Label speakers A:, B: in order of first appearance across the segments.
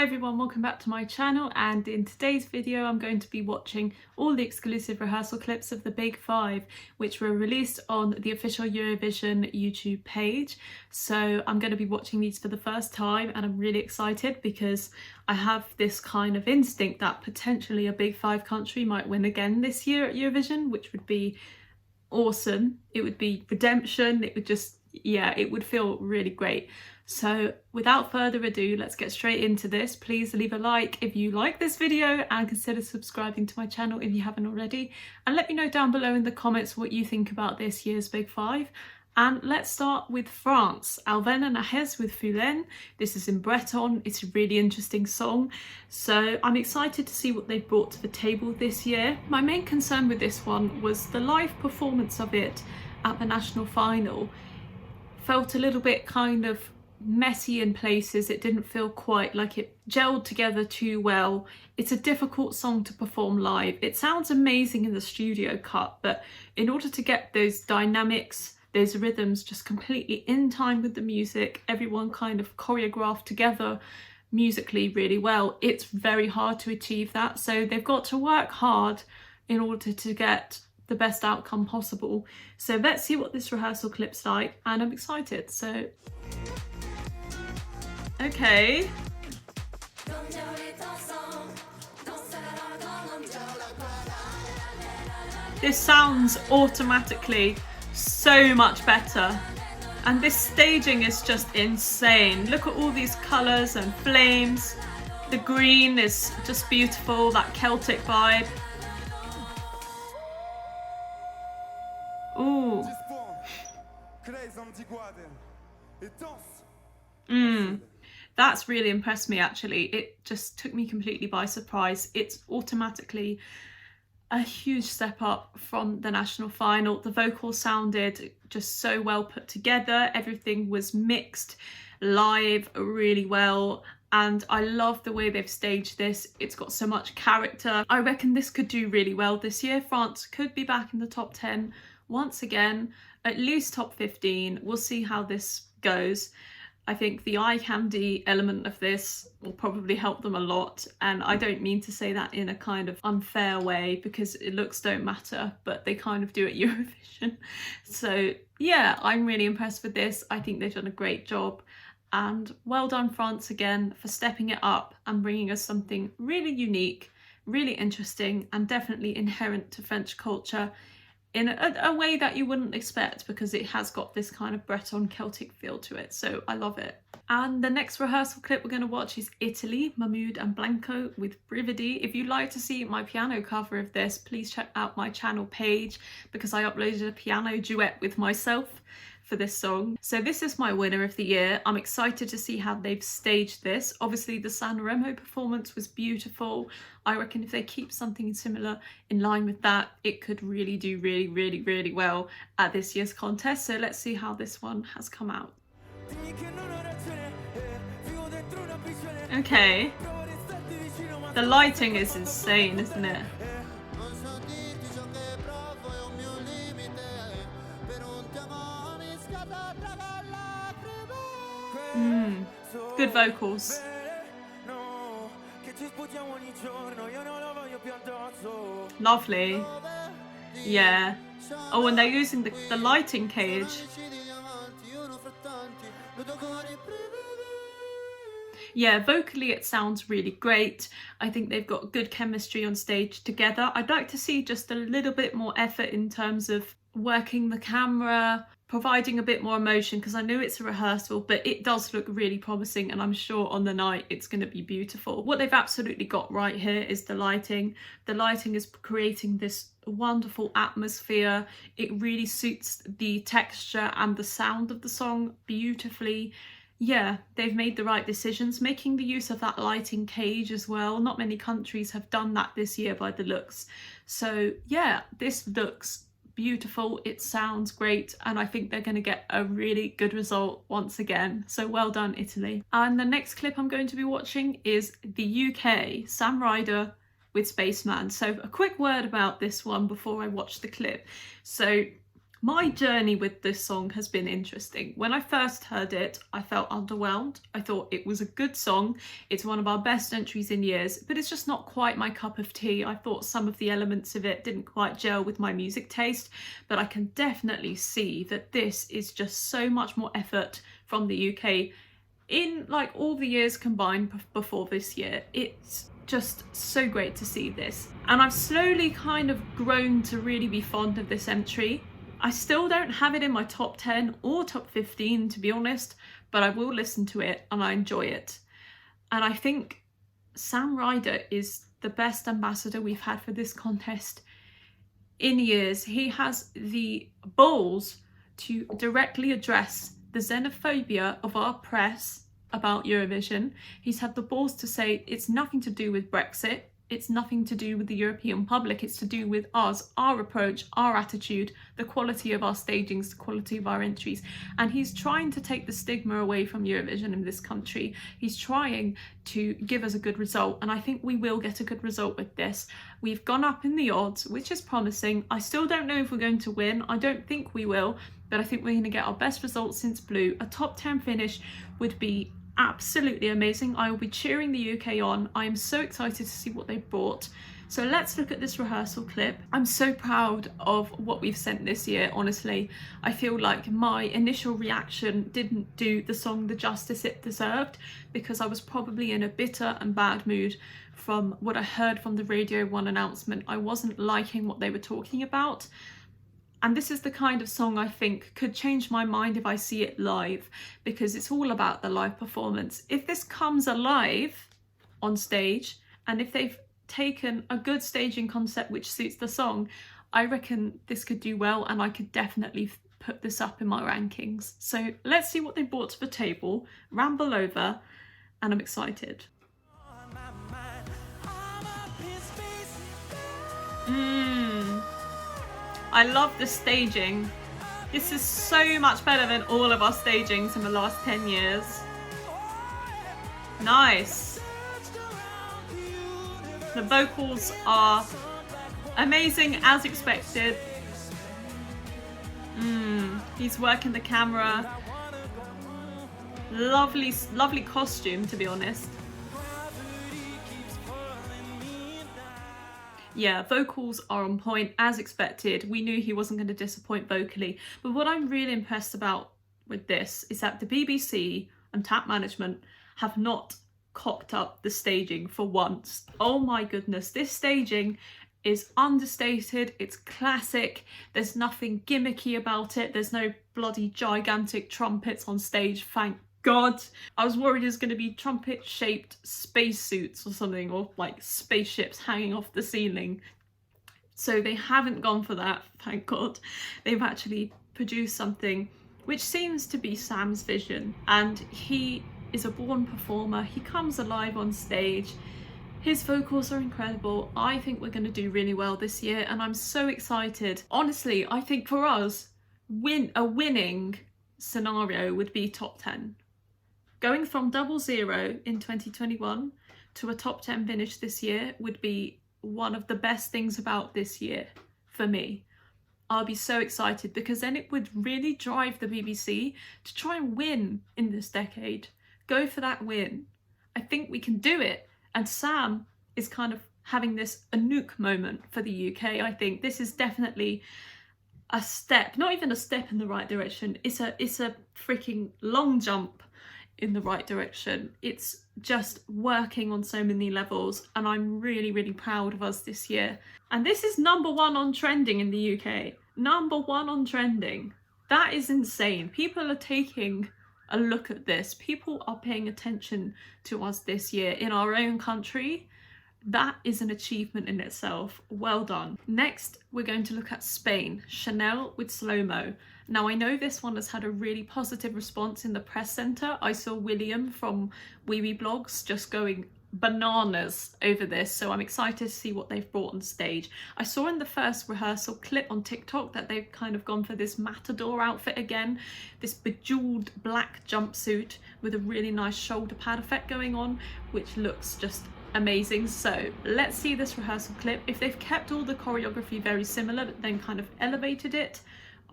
A: Hi everyone, welcome back to my channel, and in today's video I'm going to be watching all the exclusive rehearsal clips of the Big Five, which were released on the official Eurovision YouTube page. So I'm going to be watching these for the first time and I'm really excited because I have this kind of instinct that potentially a Big Five country might win again this year at Eurovision, which would be awesome. It would be redemption. It would just, yeah, it would feel really great. So without further ado, let's get straight into this. Please leave a like if you like this video and consider subscribing to my channel if you haven't already. And let me know down below in the comments what you think about this year's Big Five. And let's start with France. Alvena Nahez with Fulen. This is in Breton. It's a really interesting song. So I'm excited to see what they've brought to the table this year. My main concern with this one was the live performance of it at the national final. Felt a little bit kind of messy in places. It didn't feel quite like it gelled together too well. It's a difficult song to perform live. It sounds amazing in the studio cut, but in order to get those dynamics, those rhythms just completely in time with the music, everyone kind of choreographed together musically really well, it's very hard to achieve that. So they've got to work hard in order to get the best outcome possible. So let's see what this rehearsal clip's like, and I'm excited. So okay. This sounds automatically so much better, and this staging is just insane. Look at all these colours and flames. The green is just beautiful, that Celtic vibe. Ooh. That's really impressed me actually. It just took me completely by surprise. It's automatically a huge step up from the national final. The vocals sounded just so well put together. Everything was mixed live really well. And I love the way they've staged this. It's got so much character. I reckon this could do really well this year. France could be back in the top 10 once again, at least top 15. We'll see how this goes. I think the eye candy element of this will probably help them a lot, and I don't mean to say that in a kind of unfair way because looks don't matter, but they kind of do at Eurovision. So yeah, I'm really impressed with this. I think they've done a great job, and well done France again for stepping it up and bringing us something really unique, really interesting, and definitely inherent to French culture in a way that you wouldn't expect, because it has got this kind of Breton Celtic feel to it. So I love it. And the next rehearsal clip we're going to watch is Italy, Mahmoud and Blanco with Brividi. If you'd like to see my piano cover of this, please check out my channel page because I uploaded a piano duet with myself for this song. So this is my winner of the year. I'm excited to see how they've staged this. Obviously the Sanremo performance was beautiful. I reckon if they keep something similar in line with that, it could really do really well at this year's contest. So let's see how this one has come out. Okay. The lighting is insane, isn't it? Good vocals. Lovely. Yeah. Oh, and they're using the lighting cage. Yeah, vocally it sounds really great. I think they've got good chemistry on stage together. I'd like to see just a little bit more effort in terms of working the camera, providing a bit more emotion, because I know it's a rehearsal, but it does look really promising, and I'm sure on the night it's going to be beautiful. What they've absolutely got right here is the lighting. The lighting is creating this wonderful atmosphere. It really suits the texture and the sound of the song beautifully. Yeah, they've made the right decisions, making the use of that lighting cage as well. Not many countries have done that this year by the looks. So yeah, this looks beautiful, it sounds great, and I think they're going to get a really good result once again. So well done, Italy. And the next clip I'm going to be watching is the UK, Sam Ryder with Spaceman. So a quick word about this one before I watch the clip. So My journey with this song has been interesting. When I first heard it, I felt underwhelmed. I thought it was a good song. It's one of our best entries in years, but it's just not quite my cup of tea. I thought some of the elements of it didn't quite gel with my music taste, but I can definitely see that this is just so much more effort from the UK in like all the years combined before this year. It's just so great to see this. And I've slowly kind of grown to really be fond of this entry. I still don't have it in my top 10 or top 15 to be honest, but I will listen to it and I enjoy it. And I think Sam Ryder is the best ambassador we've had for this contest in years. He has the balls to directly address the xenophobia of our press about Eurovision. He's had the balls to say it's nothing to do with Brexit, it's nothing to do with the European public, it's to do with us, our approach, our attitude, the quality of our stagings, the quality of our entries. And he's trying to take the stigma away from Eurovision in this country. He's trying to give us a good result, and I think we will get a good result with this. We've gone up in the odds, which is promising. I still don't know if we're going to win. I don't think we will, but I think we're going to get our best result since Blue. A top 10 finish would be absolutely amazing. I will be cheering the UK on. I am so excited to see what they've brought. So let's look at this rehearsal clip. I'm so proud of what we've sent this year, honestly. I feel like my initial reaction didn't do the song the justice it deserved, because I was probably in a bitter and bad mood from what I heard from the Radio 1 announcement. I wasn't liking what they were talking about. And this is the kind of song I think could change my mind if I see it live, because it's all about the live performance. If this comes alive on stage, and if they've taken a good staging concept which suits the song, I reckon this could do well, and I could definitely put this up in my rankings. So let's see what they brought to the table, ramble over, and I'm excited. I love the staging. This is so much better than all of our stagings in the last 10 years. Nice. The vocals are amazing as expected. He's working the camera. Lovely, lovely costume, to be honest. Yeah, vocals are on point as expected. We knew he wasn't going to disappoint vocally. But what I'm really impressed about with this is that the BBC and Tap Management have not cocked up the staging for once. Oh my goodness, this staging is understated, it's classic, there's nothing gimmicky about it, there's no bloody gigantic trumpets on stage, thank God. I was worried there's going to be trumpet-shaped spacesuits or something, or like spaceships hanging off the ceiling. So they haven't gone for that, thank God. They've actually produced something which seems to be Sam's vision, and he is a born performer. He comes alive on stage. His vocals are incredible. I think we're going to do really well this year, and I'm so excited. Honestly, I think for us, a winning scenario would be top 10. Going from 00 in 2021 to a top 10 finish this year would be one of the best things about this year for me. I'll be so excited, because then it would really drive the BBC to try and win in this decade. Go for that win. I think we can do it. And Sam is kind of having this Anouk moment for the UK. I think this is definitely a step, not even a step in the right direction. It's a freaking long jump in the right direction. It's just working on so many levels, and I'm really, really proud of us this year. And this is #1 on trending in the UK. #1 on trending. That is insane. People are taking a look at this. People are paying attention to us this year in our own country. That is an achievement in itself. Well done. Next, we're going to look at Spain. Chanel with Slow Mo. Now, I know this one has had a really positive response in the press centre. I saw William from Wee Wee Blogs just going bananas over this, so I'm excited to see what they've brought on stage. I saw in the first rehearsal clip on TikTok that they've kind of gone for this matador outfit again, this bejeweled black jumpsuit with a really nice shoulder pad effect going on, which looks just amazing. So let's see this rehearsal clip. If they've kept all the choreography very similar but then kind of elevated it,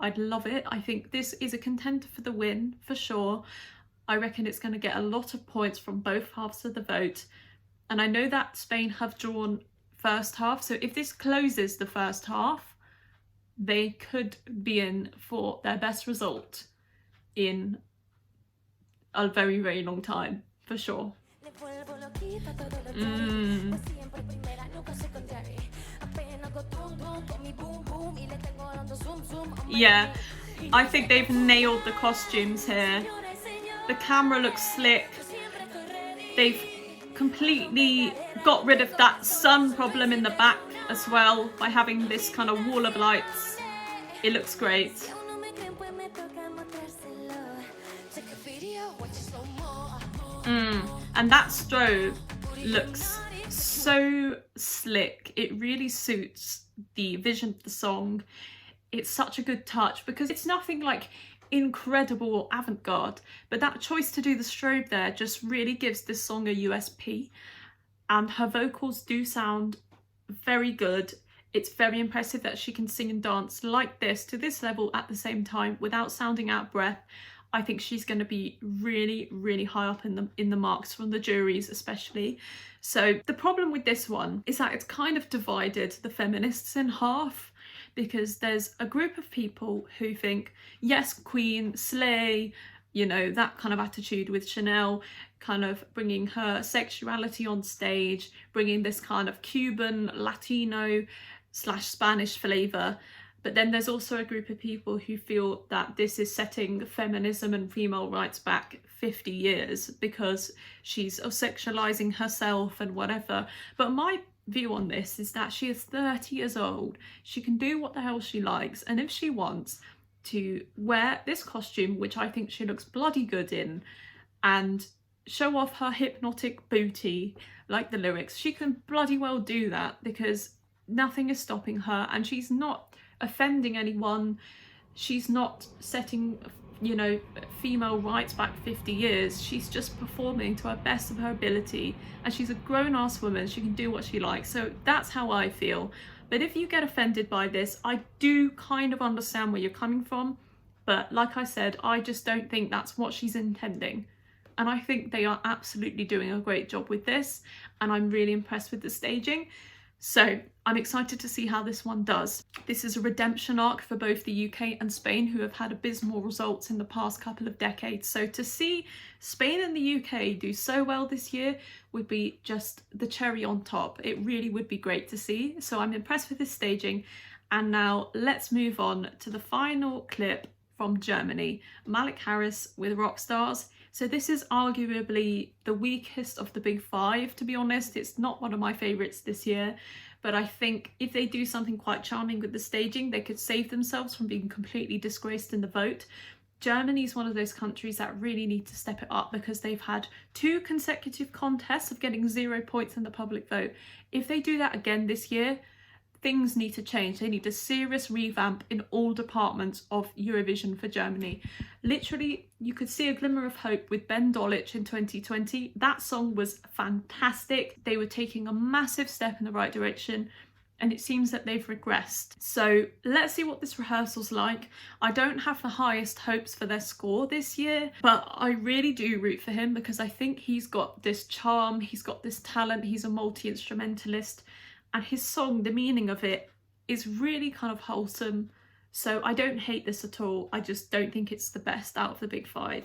A: I'd love it. I think this is a contender for the win for sure. I reckon it's going to get a lot of points from both halves of the vote. And I know that Spain have drawn first half, so if this closes the first half, they could be in for their best result in a very, very long time, for sure. Yeah, I think they've nailed the costumes here. The camera looks slick. They've completely got rid of that sun problem in the back as well by having this kind of wall of lights. It looks great. And that strobe looks so slick. It really suits the vision of the song. It's such a good touch because it's nothing like incredible or avant-garde, but that choice to do the strobe there just really gives this song a USP, and her vocals do sound very good. It's very impressive that she can sing and dance like this to this level at the same time without sounding out of breath. I think she's going to be really, really high up in the marks from the juries especially. So the problem with this one is that it's kind of divided the feminists in half, because there's a group of people who think, yes, Queen, slay, you know, that kind of attitude with Chanel, kind of bringing her sexuality on stage, bringing this kind of Cuban, Latino / Spanish flavour. But then there's also a group of people who feel that this is setting feminism and female rights back 50 years because she's sexualizing herself and whatever. But my view on this is that she is 30 years old. She can do what the hell she likes. And if she wants to wear this costume, which I think she looks bloody good in, and show off her hypnotic booty, like the lyrics, she can bloody well do that, because nothing is stopping her, and she's not offending anyone. She's not setting, you know, female rights back 50 years. She's just performing to her best of her ability, and she's a grown-ass woman. She can do what she likes. So that's how I feel. But if you get offended by this, I do kind of understand where you're coming from, but like I said, I just don't think that's what she's intending. And I think they are absolutely doing a great job with this, and I'm really impressed with the staging. So I'm excited to see how this one does. This is a redemption arc for both the UK and Spain, who have had abysmal results in the past couple of decades. So to see Spain and the UK do so well this year would be just the cherry on top. It really would be great to see. So I'm impressed with this staging. And now let's move on to the final clip from Germany, Malik Harris with Rockstars. So this is arguably the weakest of the big five, to be honest. It's not one of my favourites this year, but I think if they do something quite charming with the staging, they could save themselves from being completely disgraced in the vote. Germany is one of those countries that really need to step it up, because they've had 2 consecutive contests of getting 0 points in the public vote. If they do that again this year, things need to change. They need a serious revamp in all departments of Eurovision for Germany. Literally, you could see a glimmer of hope with Ben Dolic in 2020. That song was fantastic. They were taking a massive step in the right direction, and it seems that they've regressed. So let's see what this rehearsal's like. I don't have the highest hopes for their score this year, but I really do root for him, because I think he's got this charm, he's got this talent, he's a multi-instrumentalist. And his song, the meaning of it, is really kind of wholesome. So I don't hate this at all. I just don't think it's the best out of the big five.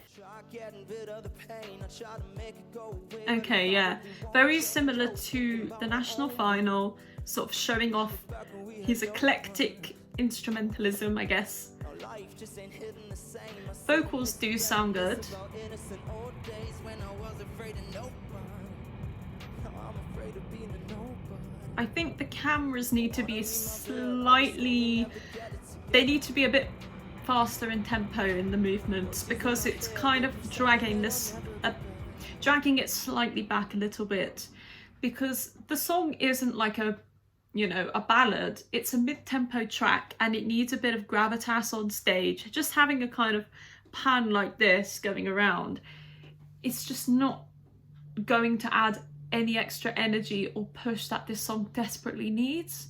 A: Okay, yeah. Very similar to the national final, sort of showing off his eclectic instrumentalism, I guess. Vocals do sound good. I think the cameras need to be they need to be a bit faster in tempo in the movements, because it's kind of dragging it slightly back a little bit, because the song isn't like a ballad. It's a mid-tempo track, and it needs a bit of gravitas on stage. Just having a kind of pan like this going around, it's just not going to add any extra energy or push that this song desperately needs.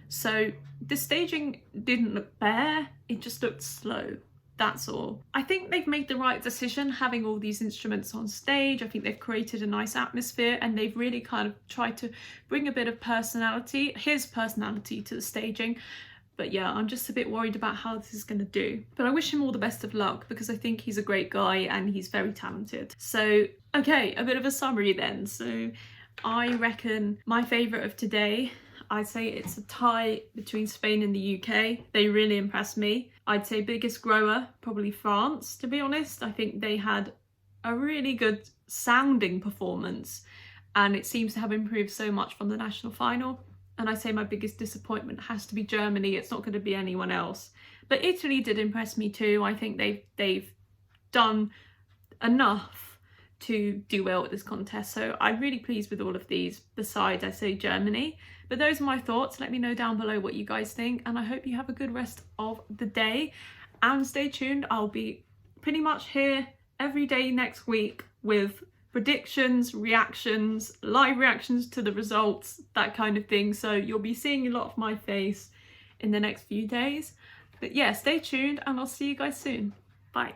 A: So the staging didn't look bare, it just looked slow. That's all. I think they've made the right decision having all these instruments on stage. I think they've created a nice atmosphere, and they've really kind of tried to bring a bit of personality, his personality, to the staging. But yeah, I'm just a bit worried about how this is going to do. But I wish him all the best of luck, because I think he's a great guy and he's very talented. So, okay, a bit of a summary then. So I reckon my favourite of today, I'd say it's a tie between Spain and the UK. They really impressed me. I'd say biggest grower, probably France, to be honest. I think they had a really good sounding performance, and it seems to have improved so much from the national final. And I say my biggest disappointment has to be Germany. It's not going to be anyone else. But Italy did impress me too. I think they've done enough to do well at this contest. So I'm really pleased with all of these, besides I say Germany. But those are my thoughts. Let me know down below what you guys think, and I hope you have a good rest of the day. And stay tuned. I'll be pretty much here every day next week with predictions, reactions, live reactions to the results, that kind of thing. So you'll be seeing a lot of my face in the next few days. But yeah, stay tuned, and I'll see you guys soon. Bye.